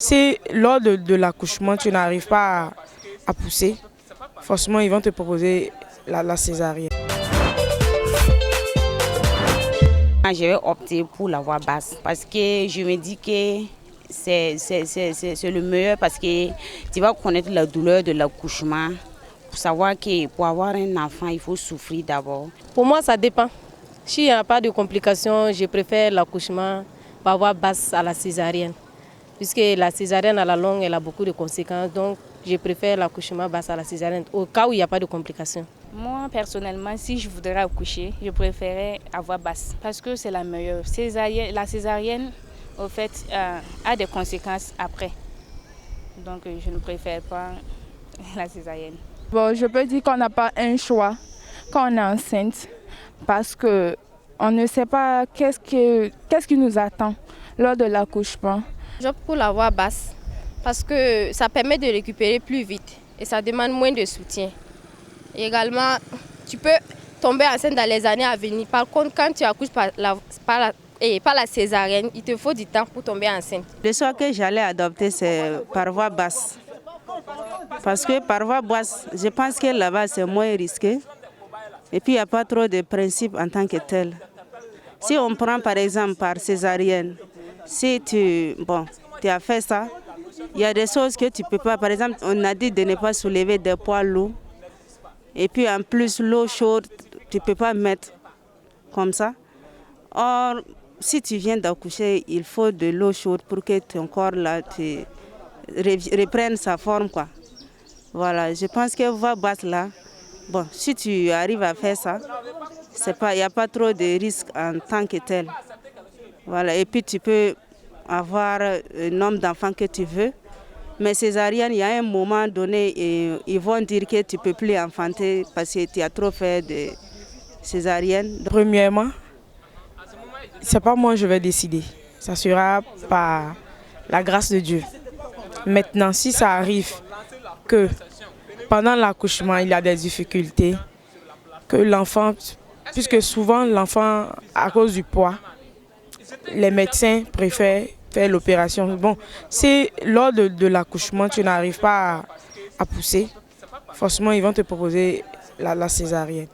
Si lors de l'accouchement, tu n'arrives pas à pousser, forcément, ils vont te proposer la césarienne. Je vais opter pour la voie basse parce que je me dis que c'est le meilleur parce que tu vas connaître la douleur de l'accouchement pour savoir que pour avoir un enfant, il faut souffrir d'abord. Pour moi, ça dépend. S'il n'y a pas de complications, je préfère l'accouchement par voie basse à la césarienne. Puisque la césarienne à la longue, elle a beaucoup de conséquences. Donc, je préfère l'accouchement basse à la césarienne, au cas où il n'y a pas de complications. Moi, personnellement, si je voudrais accoucher, je préférerais avoir basse parce que c'est la meilleure. La césarienne, au fait, a des conséquences après. Donc, je ne préfère pas la césarienne. Bon, je peux dire qu'on n'a pas un choix quand on est enceinte parce qu'on ne sait pas qu'est-ce qui nous attend lors de l'accouchement. J'opte pour la voie basse parce que ça permet de récupérer plus vite et ça demande moins de soutien. Et également, tu peux tomber enceinte dans les années à venir. Par contre, quand tu accouches par la césarienne, il te faut du temps pour tomber enceinte. Le choix que j'allais adopter, c'est par voie basse. Parce que par voie basse, je pense que là-bas, c'est moins risqué. Et puis, il n'y a pas trop de principes en tant que tel. Si on prend par exemple par césarienne, si tu as fait ça, il y a des choses que tu ne peux pas. Par exemple, on a dit de ne pas soulever des poids lourds. Et puis en plus, l'eau chaude, tu ne peux pas mettre comme ça. Or, si tu viens d'accoucher, il faut de l'eau chaude pour que ton corps là, reprenne sa forme, quoi. Voilà, je pense que voie basse là, si tu arrives à faire ça, il n'y a pas trop de risques en tant que tel. Voilà, et puis tu peux avoir le nombre d'enfants que tu veux. Mais césarienne, il y a un moment donné, ils vont dire que tu ne peux plus enfanter parce que tu as trop fait de césarienne. Premièrement, ce n'est pas moi que je vais décider. Ça sera par la grâce de Dieu. Maintenant, si ça arrive que pendant l'accouchement, il y a des difficultés, que l'enfant, puisque souvent l'enfant, à cause du poids, les médecins préfèrent faire l'opération. Bon, si lors de l'accouchement, tu n'arrives pas à pousser, forcément, ils vont te proposer la césarienne.